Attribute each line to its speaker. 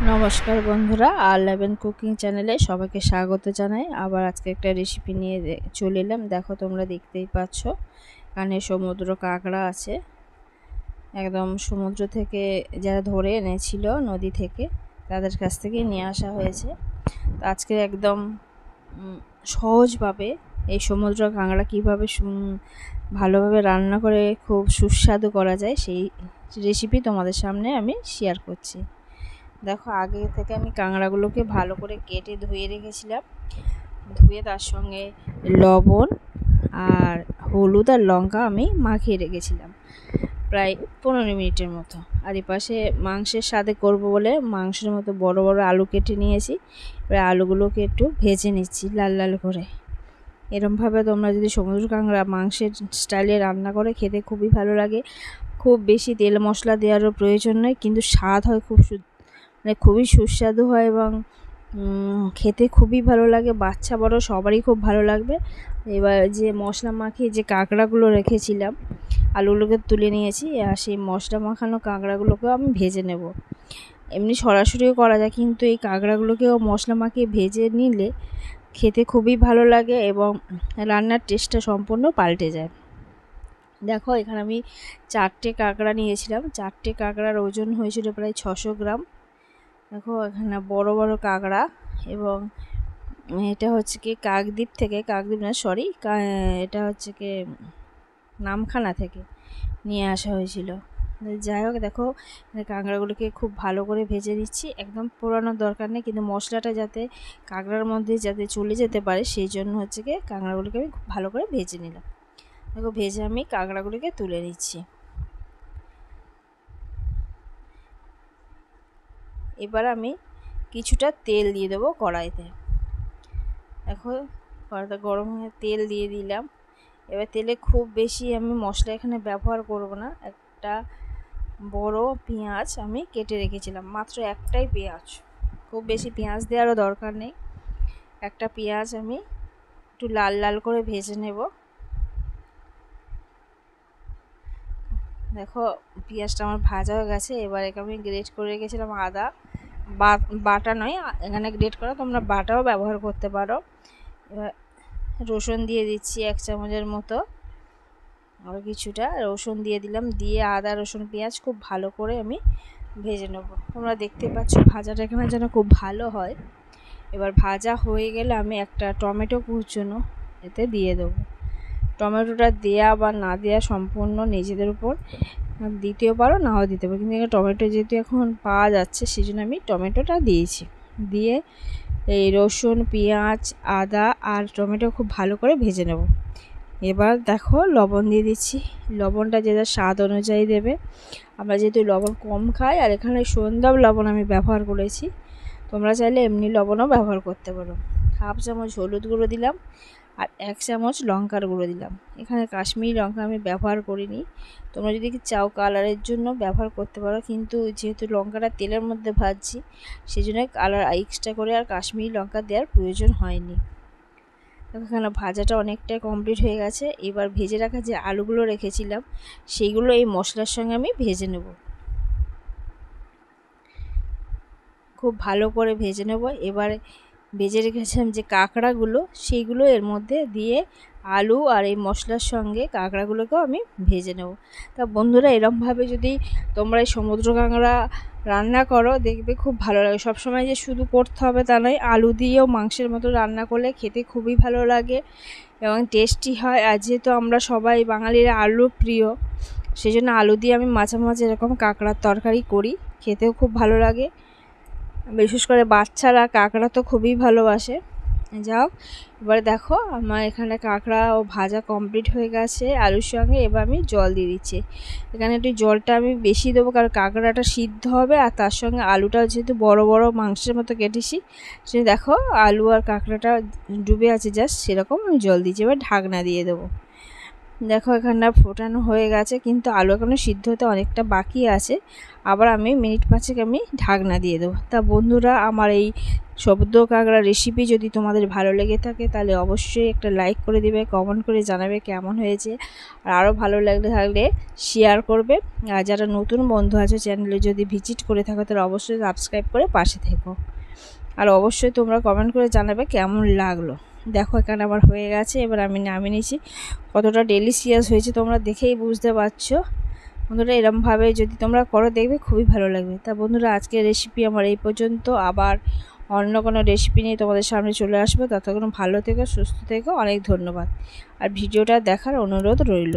Speaker 1: নমস্কার বন্ধুরা, আর11 কুকিং চ্যানেলে সবাইকে স্বাগত জানাই। আবার আজকে একটা রেসিপি নিয়ে চলে এলাম। দেখো, তোমরা দেখতেই পাচ্ছ এখানে সমুদ্র কাঁকড়া আছে। একদম সমুদ্র থেকে যারা ধরে এনেছিল নদী থেকে, তাদের কাছ থেকে নিয়ে আসা হয়েছে। তো আজকে একদম সহজভাবে এই সমুদ্র কাঁকড়া কীভাবে ভালোভাবে রান্না করে খুব সুস্বাদু করা যায় সেই রেসিপি তোমাদের সামনে আমি শেয়ার করছি। দেখো, আগে থেকে আমি কাঁকড়াগুলোকে ভালো করে কেটে ধুয়ে রেখেছিলাম। ধুয়ে তার সঙ্গে লবণ আর হলুদ আর লঙ্কা আমি মাখিয়ে রেখেছিলাম প্রায় 15 মিনিটের মতো। আর এপাশে মাংসের স্বাদে করব বলে মাংসের মতো বড় বড় আলু কেটে নিয়েছি। এবার আলুগুলোকে একটু ভেজে নিচ্ছি লাল লাল করে। এরমভাবে তোমরা যদি সমুদ্র কাঁকড়া মাংসের স্টাইলে রান্না করে খেতে খুবই ভালো লাগে। খুব বেশি তেল মশলা দেওয়ারও প্রয়োজন নয়, কিন্তু স্বাদ হয় খুবই সুস্বাদু হয় এবং খেতে খুবই ভালো লাগে। বাচ্চা বড় সবারই খুব ভালো লাগবে। এবার যে মশলা মাখিয়ে যে কাঁকড়াগুলো রেখেছিলাম, আলুগুলোকে তুলে নিয়েছি, আর সেই মশলা মাখানো কাঁকড়াগুলোকেও আমি ভেজে নেব। এমনি সরাসরিও করা যায়, কিন্তু এই কাঁকড়াগুলোকেও মশলা মাখিয়ে ভেজে নিলে খেতে খুবই ভালো লাগে এবং রান্নার টেস্টটা সম্পূর্ণ পাল্টে যায়। দেখো, এখানে আমি 4টে কাঁকড়া নিয়েছিলাম। 4টে কাঁকড়ার ওজন হয়েছিল প্রায় 600 গ্রাম। দেখো, এখানে বড় বড় কাঁকড়া, এবং এটা হচ্ছে কি কাকদ্বীপ থেকে, কাকদ্বীপ না সরি, এটা হচ্ছে কি নামখানা থেকে নিয়ে আসা হয়েছিল। যাই হোক, দেখো কাঁকড়াগুলোকে খুব ভালো করে ভেজে নিচ্ছি। একদম পোড়ানোর দরকার নেই, কিন্তু মশলাটা যাতে কাঁকড়ার মধ্যে যাতে চলে যেতে পারে সেই জন্য হচ্ছে কি কাঁকড়াগুলোকে আমি খুব ভালো করে ভেজে নিলাম। দেখো, ভেজে আমি কাঁকড়াগুলোকে তুলে নিচ্ছি। এবার আমি কিছুটা তেল দিয়ে দেবো কড়াইতে। দেখো, কড়াইতে গরম হয়ে তেল দিয়ে দিলাম। এবার তেলে খুব বেশি আমি মশলা এখানে ব্যবহার করব না। একটা বড় পেঁয়াজ আমি কেটে রেখেছিলাম, মাত্র একটাই পেঁয়াজ, খুব বেশি পেঁয়াজ দেওয়ারও দরকার নেই। একটা পেঁয়াজ আমি একটু লাল লাল করে ভেজে নেব। দেখো, পেঁয়াজটা আমার ভাজা হয়ে গেছে। এবার একে আমি গ্রেট করে রেখেছিলাম আদা, বাটা নয়, এখানে গ্রেট করা, তোমরা বাটাও ব্যবহার করতে পারো। এবার রসুন দিয়ে দিচ্ছি 1 চামচের মতো, আর কিছুটা রসুন দিয়ে দিলাম। দিয়ে আদা রসুন পেঁয়াজ খুব ভালো করে আমি ভেজে নেব। তোমরা দেখতে পাচ্ছ ভাজাটা এখানে যেন খুব ভালো হয়। এবার ভাজা হয়ে গেলে আমি একটা টমেটো কুচনো এতে দিয়ে দেবো। টমেটোটা দেয়া বা না দেয়া সম্পূর্ণ নিজেদের উপর, দিতেও পারো নাও দিতে পারো, কিন্তু টমেটো যেহেতু এখন পাওয়া যাচ্ছে সেই জন্য আমি টমেটোটা দিয়েছি। দিয়ে এই রসুন পেঁয়াজ আদা আর টমেটো খুব ভালো করে ভেজে নেব। এবার দেখো, লবণ দিয়ে দিচ্ছি। লবণটা যে যার স্বাদ অনুযায়ী দেবে। আমরা যেহেতু লবণ কম খাই, আর এখানে সন্ধ্যাব লবণ আমি ব্যবহার করেছি, তোমরা চাইলে এমনি লবণও ব্যবহার করতে পারো। 1/2 চামচ হলুদ গুঁড়ো দিলাম, আর 1 চামচ লঙ্কার গুঁড়ো দিলাম। এখানে কাশ্মীরি লঙ্কা আমি ব্যবহার করিনি, তোমরা যদি চাও কালারের জন্য ব্যবহার করতে পারো, কিন্তু যেহেতু লঙ্কাটা তেলের মধ্যে ভাজছি সেই জন্য কালার এক্সট্রা করে আর কাশ্মীরি লঙ্কা দেওয়ার প্রয়োজন হয়নি। এখানে ভাজাটা অনেকটাই কমপ্লিট হয়ে গেছে। এবার ভেজে রাখা যে আলুগুলো রেখেছিলাম সেইগুলো এই মশলার সঙ্গে আমি ভেজে নেব, খুব ভালো করে ভেজে নেব। এবার ভেজে রেখেছিলাম যে কাঁকড়াগুলো, সেইগুলো এর মধ্যে দিয়ে আলু আর এই মশলার সঙ্গে কাঁকড়াগুলোকেও আমি ভেজে নেব। তা বন্ধুরা, এরমভাবে যদি তোমরা এই সমুদ্র কাঁকড়া রান্না করো দেখবে খুব ভালো লাগে। সবসময় যে শুধু করতে হবে তা নয়, আলু দিয়েও মাংসের মতো রান্না করলে খেতে খুবই ভালো লাগে এবং টেস্টি হয়। আর যেহেতু আমরা সবাই বাঙালিরা আলু প্রিয়, সেই জন্য আলু দিয়ে আমি মাঝে মাঝে এরকম কাঁকড়ার তরকারি করি, খেতেও খুব ভালো লাগে। বিশেষ করে বাচ্চারা কাঁকড়া তো খুবই ভালোবাসে। যাও, এবারে দেখো আমার এখানে কাঁকড়া ও ভাজা কমপ্লিট হয়ে গেছে আলুর সঙ্গে। এবার আমি জল দিয়ে দিচ্ছি। এখানে একটু জলটা আমি বেশি দেবো, কারণ কাঁকড়াটা সিদ্ধ হবে, আর তার সঙ্গে আলুটাও যেহেতু বড় বড় মাংসের মতো কেটেছি, সে দেখো আলু আর কাঁকড়াটা ডুবে আছে জাস্ট সেরকম আমি জল দিচ্ছি। এবার ঢাকনা দিয়ে দেবো। দেখো এখানটা ফোটানো হয়ে গেছে, কিন্তু আলু এখনো সিদ্ধ হতে অনেকটা বাকি আছে। আবার আমি মিনিট 5 আমি ঢাকনা দিয়ে দেবো। তা বন্ধুরা, আমার এই সদ্য কাঁকড়া রেসিপি যদি তোমাদের ভালো লেগে থাকে তাহলে অবশ্যই একটা লাইক করে দিবে, কমেন্ট করে জানাবে কেমন হয়েছে। আর আরও ভালো থাকলে শেয়ার করবে। আর যারা নতুন বন্ধু আছে চ্যানেলে যদি ভিজিট করে থাকো তাহলে অবশ্যই সাবস্ক্রাইব করে পাশে থেকো। আর অবশ্যই তোমরা কমেন্ট করে জানাবে কেমন লাগলো। দেখো এখানে আমার হয়ে গেছে, এবার আমি নামিয়ে নিয়েছি। কতটা ডেলিশিয়াস হয়েছে তোমরা দেখেই বুঝতে পারছো। বন্ধুরা, এরমভাবে যদি তোমরা করো দেখবে খুবই ভালো লাগবে। তা বন্ধুরা, আজকের রেসিপি আমার এই পর্যন্ত। আবার অন্য কোনো রেসিপি নিয়ে তোমাদের সামনে চলে আসবো। ততক্ষণ ভালো থেকো, সুস্থ থেকো। অনেক ধন্যবাদ। আর ভিডিওটা দেখার অনুরোধ রইল।